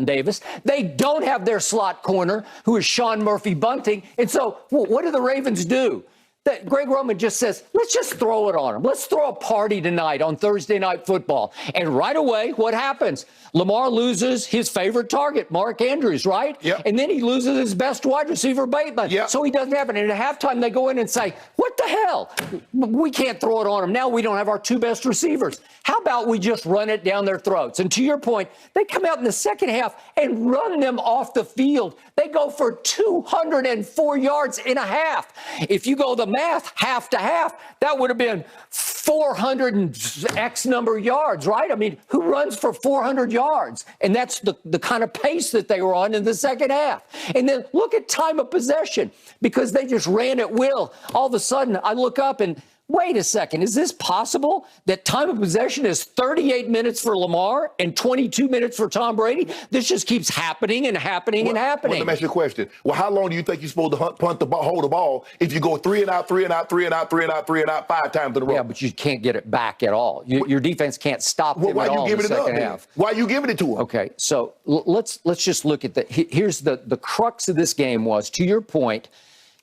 Davis. They don't have their slot corner, who is Sean Murphy-Bunting. And so what do the Ravens do? That Greg Roman just says, let's just throw it on them. Let's throw a party tonight on Thursday Night Football. And right away, what happens? Lamar loses his favorite target, Mark Andrews, right? Yep. And then he loses his best wide receiver, Bateman. Yep. So he doesn't have it. And at halftime, they go in and say, what the hell? We can't throw it on them. Now we don't have our two best receivers. How about we just run it down their throats? And to your point, they come out in the second half and run them off the field. They go for 204 yards in a half. If you go the math, half to half, that would have been 400 and X number of yards, right? I mean, who runs for 400 yards? And that's the kind of pace that they were on in the second half. And then look at time of possession, because they just ran at will. All of a sudden, I look up and wait a second, is this possible that time of possession is 38 minutes for Lamar and 22 minutes for Tom Brady? This just keeps happening and happening and happening. Well, let me ask you a question. Well, how long do you think you're supposed to punt the ball, hold the ball, if you go 3 and out, 3 and out, 3 and out, 3 and out, 3 and out 5 times in a row? Yeah, but you can't get it back at all. Your defense can't stop them at all in the second half. Why are you giving it to them? Okay, so let's just look at here's the crux of this game was, to your point,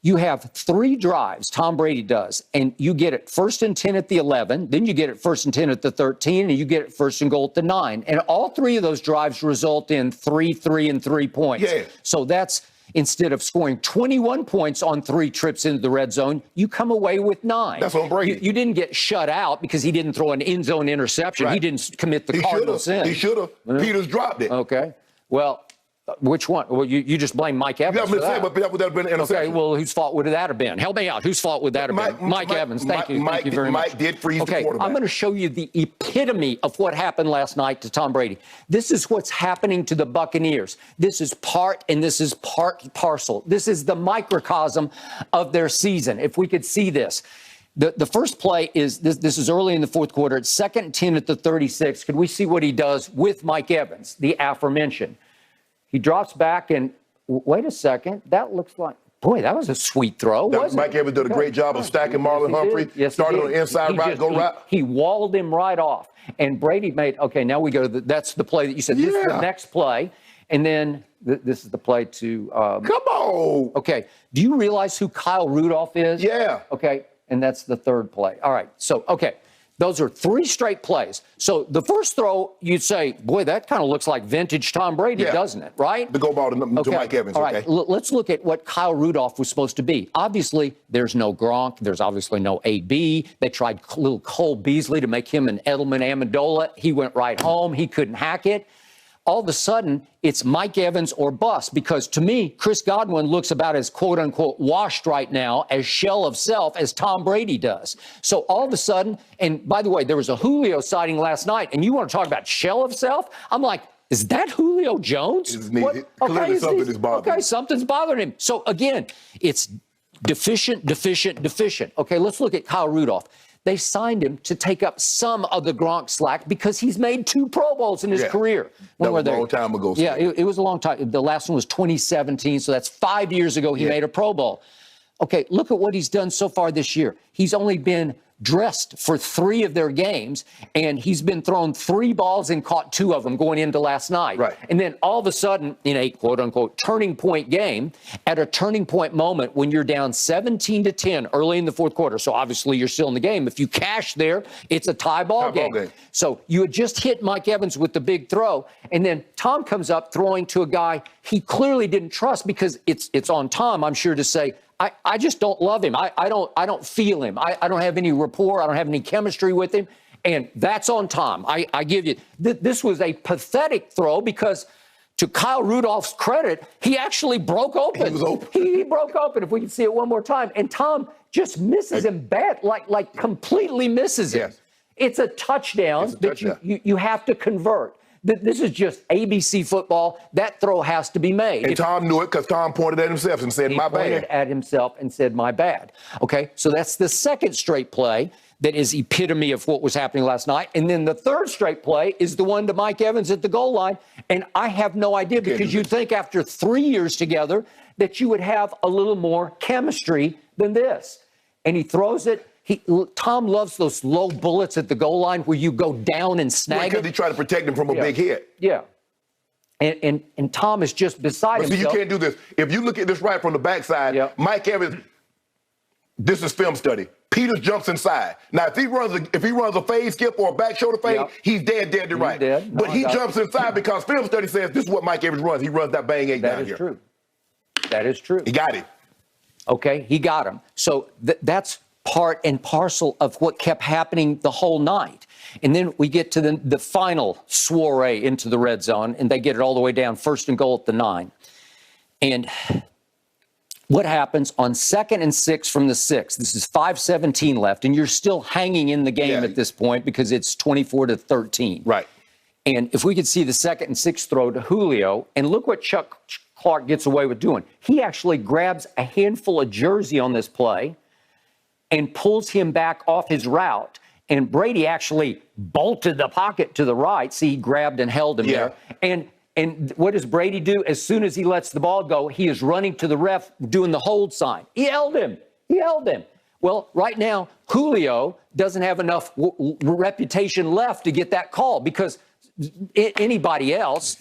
you have 3 drives, Tom Brady does, and you get it 1st and 10 at the 11, then you get it 1st and 10 at the 13, and you get it 1st and goal at the 9. And all 3 of those drives result in 3, 3, and 3 points. Yeah. So that's, instead of scoring 21 points on 3 trips into the red zone, you come away with 9. That's on Brady. You didn't get shut out because he didn't throw an end zone interception. Right. He didn't commit the Cardinal sin. He should have. Peters dropped it. Okay. Well, which one? Well, you just blame Mike Evans for that. But that would have been an interception. Okay, well, whose fault would that have been? Help me out. Whose fault would that have been? Mike Evans. Thank you very much. Mike did freeze the quarterback. I'm going to show you the epitome of what happened last night to Tom Brady. This is what's happening to the Buccaneers. This is part and this is part parcel. This is the microcosm of their season. If we could see this. The first play is, this is early in the fourth quarter. It's 2nd and 10 at the 36. Could we see what he does with Mike Evans, the aforementioned? He drops back and, wait a second, that looks like, boy, that was a sweet throw, wasn't it? Mike Evans did a great job of stacking Marlon Humphrey. Yes, started on the inside route, go right. He walled him right off. And Brady made, okay, now we go to that's the play that you said. Yeah. This is the next play. And then this is the play to. Come on. Okay. Do you realize who Kyle Rudolph is? Yeah. Okay. And that's the third play. All right. So, okay. Those are 3 straight plays. So the first throw, you'd say, boy, that kind of looks like vintage Tom Brady, doesn't it? Right? The go ball to Mike Evans. All right. Let's look at what Kyle Rudolph was supposed to be. Obviously, there's no Gronk. There's obviously no AB. They tried little Cole Beasley to make him an Edelman Amendola. He went right home. He couldn't hack it. All of a sudden, it's Mike Evans or bust, because to me, Chris Godwin looks about as quote unquote washed right now, as shell of self as Tom Brady does. So all of a sudden, and by the way, there was a Julio sighting last night, and you want to talk about shell of self? I'm like, is that Julio Jones? Clearly something is bothering him. Okay, something's bothering him. So again, it's deficient. Okay, let's look at Kyle Rudolph. They signed him to take up some of the Gronk slack because he's made 2 Pro Bowls in his career. That was a long time ago. Yeah, it was a long time. The last one was 2017, so that's 5 years ago he made a Pro Bowl. Okay, look at what he's done so far this year. He's only been dressed for 3 of their games, and he's been thrown 3 balls and caught 2 of them going into last night. Right. And then all of a sudden, in a quote-unquote turning point game, at a turning point moment when you're down 17-10 early in the fourth quarter, so obviously you're still in the game. If you cash there, it's a tie ball game. So you had just hit Mike Evans with the big throw, and then Tom comes up throwing to a guy he clearly didn't trust, because it's on Tom, I'm sure, to say, I just don't love him. I don't feel him. I don't have any rapport. I don't have any chemistry with him. And that's on Tom. I give you, this was a pathetic throw, because to Kyle Rudolph's credit, he actually broke open. He was open. He broke open, if we can see it one more time. And Tom just misses him bad, like completely misses him. Yes. It's a touchdown that you have to convert. This is just ABC football. That throw has to be made. And Tom knew it, because Tom pointed at himself and said, my bad. He pointed at himself and said, my bad. Okay, so that's the second straight play that is epitome of what was happening last night. And then the third straight play is the one to Mike Evans at the goal line. And I have no idea, because you'd think after 3 years together that you would have a little more chemistry than this. And he throws it. Tom loves those low bullets at the goal line where you go down and snag it. Because he tried to protect him from a big hit. Yeah. And Tom is just beside But see, himself. you can't do this. If you look at this right from the backside, Yep. Mike Evans, this is film study. Peters jumps inside. Now, if he runs a fade skip or a back shoulder fade, Yep. he's dead to right. Dead. No, but he I got jumps inside because film study says this is what Mike Evans runs. He runs that bang eight down That is here. true. That is true. He got it. Okay, he got him. So that's part and parcel of what kept happening the whole night. And then we get to the final soiree into the red zone, and they get it all the way down, 1st and goal at the 9. And what happens on 2nd and 6 from the 6? This is 5:17 left, and you're still hanging in the game at this point because it's 24-13. Right. And if we could see the 2nd and 6th throw to Julio, and look what Chuck Clark gets away with doing. He actually grabs a handful of jersey on this play and pulls him back off his route. And Brady actually bolted the pocket to the right. See, he grabbed and held him there. And what does Brady do? As soon as he lets the ball go, he is running to the ref doing the hold sign. He held him. He held him. Well, right now, Julio doesn't have enough reputation left to get that call because anybody else,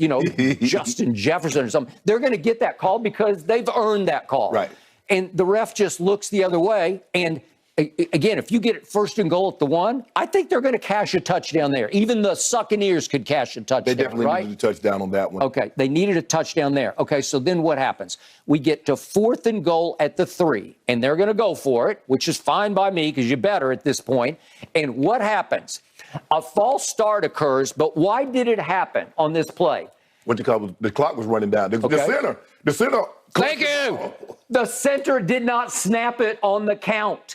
Justin Jefferson or something, they're going to get that call because they've earned that call. Right. And the ref just looks the other way. And again, if you get it 1st and goal at the 1, I think they're going to cash a touchdown there. Even the Succaneers could cash a touchdown. They definitely right? needed a touchdown on that one. Okay, they needed a touchdown there. Okay, so then what happens? We get to 4th and goal at the 3, and they're going to go for it, which is fine by me because you're better at this point. And what happens? A false start occurs, but why did it happen on this play? What you call it? The clock was running down. The center. Thank you. The center did not snap it on the count.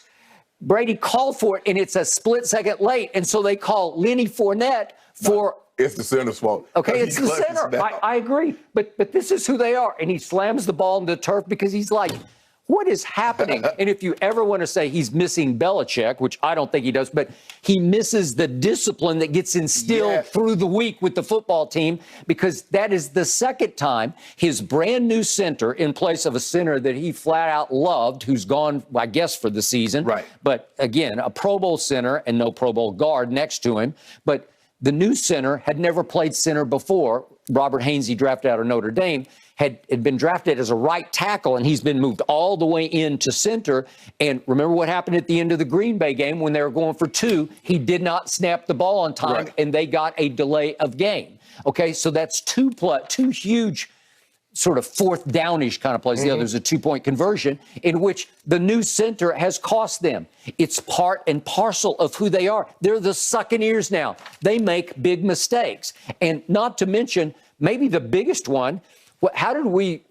Brady called for it, and it's a split second late, and so they call Lenny Fournette for. It's the center's fault. Okay, it's the center. I agree, but this is who they are, and he slams the ball into the turf because he's like, what is happening? And if you ever want to say he's missing Belichick, which I don't think he does, but he misses the discipline that gets instilled through the week with the football team, because that is the second time his brand new center in place of a center that he flat out loved, who's gone, I guess, for the season. Right. But again, a Pro Bowl center and no Pro Bowl guard next to him. But the new center had never played center before. Robert Hainsey, drafted out of Notre Dame, had been drafted as a right tackle, and he's been moved all the way into center. And remember what happened at the end of the Green Bay game when they were going for 2? He did not snap the ball on time, and they got a delay of game. Okay, so that's two huge sort of fourth downish kind of plays. The other's a 2-point conversion in which the new center has cost them. It's part and parcel of who they are. They're the Succaneers now. They make big mistakes. And not to mention, maybe the biggest one, how did we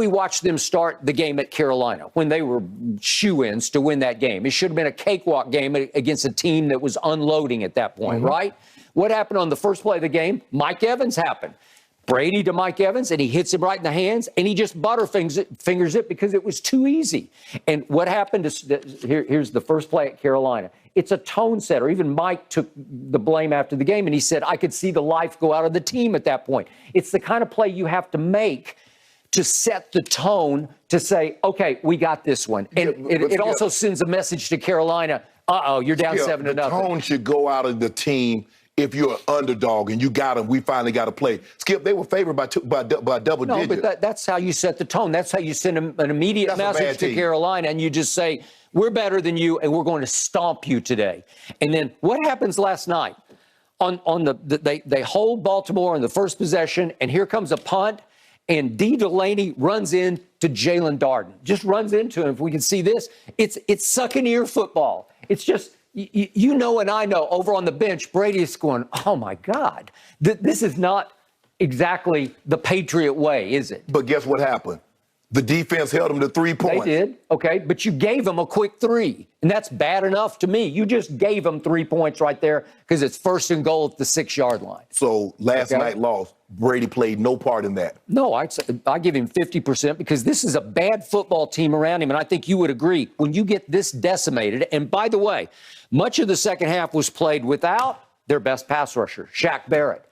watch them start the game at Carolina when they were shoo-ins to win that game? It should have been a cakewalk game against a team that was unloading at that point, right? What happened on the first play of the game? Mike Evans happened. Brady to Mike Evans, and he hits him right in the hands, and he just butterfingers it because it was too easy. And what happened is, here's the first play at Carolina. It's a tone setter. Even Mike took the blame after the game, and he said, I could see the life go out of the team at that point. It's the kind of play you have to make to set the tone to say, okay, we got this one. And it also sends a message to Carolina, you're down 7-0. The tone should go out of the team. If you're an underdog and you got them, we finally got to play. Skip, they were favored by double digits. No, but that's how you set the tone. That's how you send an immediate message to Carolina, and you just say, we're better than you, and we're going to stomp you today. And then what happens last night? They hold Baltimore in the first possession, and here comes a punt, and D. Delaney runs in to Jalen Darden. Just runs into him. If we can see this, it's Succaneer football. It's just, you know, and I know over on the bench, Brady is going, oh, my God, this is not exactly the Patriot way, is it? But guess what happened? The defense held them to 3 points. They did, okay, but you gave them a quick 3, and that's bad enough to me. You just gave them 3 points right there because it's 1st and goal at the 6-yard line. So last night lost. Brady played no part in that. No, I give him 50% because this is a bad football team around him, and I think you would agree. When you get this decimated, and by the way, much of the second half was played without their best pass rusher, Shaq Barrett.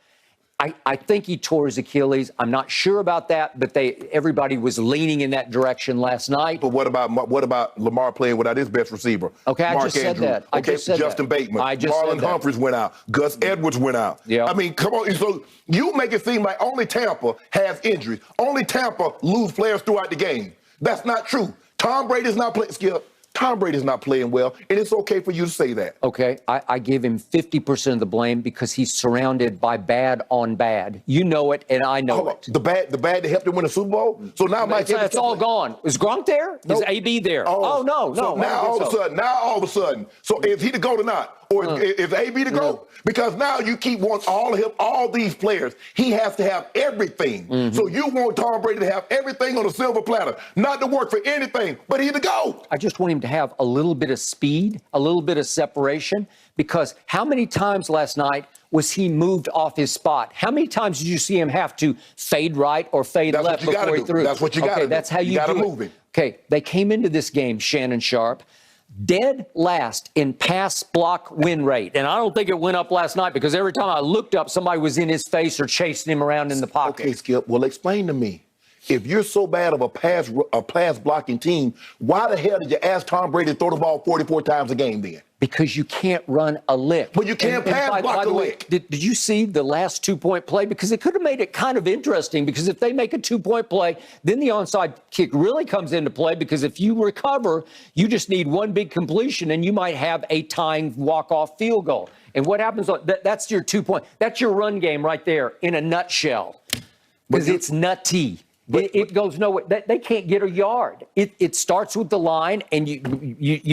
I think he tore his Achilles. I'm not sure about that, but everybody was leaning in that direction last night. But what about Lamar playing without his best receiver? Okay, Mark I just said that. I just said Justin that. Bateman. I just Marlon said that. Humphreys went out. Gus Edwards went out. Yeah. I mean, come on. So you make it seem like only Tampa has injuries. Only Tampa lose players throughout the game. That's not true. Tom Brady's not playing, Skip. Tom Brady's not playing well, and it's okay for you to say that. Okay, I give him 50% of the blame because he's surrounded by bad on bad. You know it, and I know it. The bad that helped him win a Super Bowl. So now It's all gone. Is Gronk there? No. Is AB there? Oh no. So now all of a sudden, so is he the GOAT or not? Or is AB the GOAT? Because now you keep wanting all these players. He has to have everything. So you want Tom Brady to have everything on a silver platter, not to work for anything, but he's the GOAT. I just want him to have a little bit of speed, a little bit of separation, because how many times last night was he moved off his spot? How many times did you see him have to fade right or fade left before he threw? That's what you got to do. That's how you got to do move it. it. Okay, they came into this game, Shannon Sharp, dead last in pass block win rate. And I don't think it went up last night because every time I looked up, somebody was in his face or chasing him around in the pocket. Okay, Skip, well, explain to me. If you're so bad of a pass blocking team, why the hell did you ask Tom Brady to throw the ball 44 times a game then? Because you can't run a lick. But you can't pass block a lick. Did you see the last 2-point play? Because it could have made it kind of interesting, because if they make a 2-point play, then the onside kick really comes into play, because if you recover, you just need one big completion and you might have a tying walk-off field goal. And what happens, that's your 2-point. That's your run game right there in a nutshell, because it's nutty. It goes nowhere. They can't get a yard. It starts with the line, and you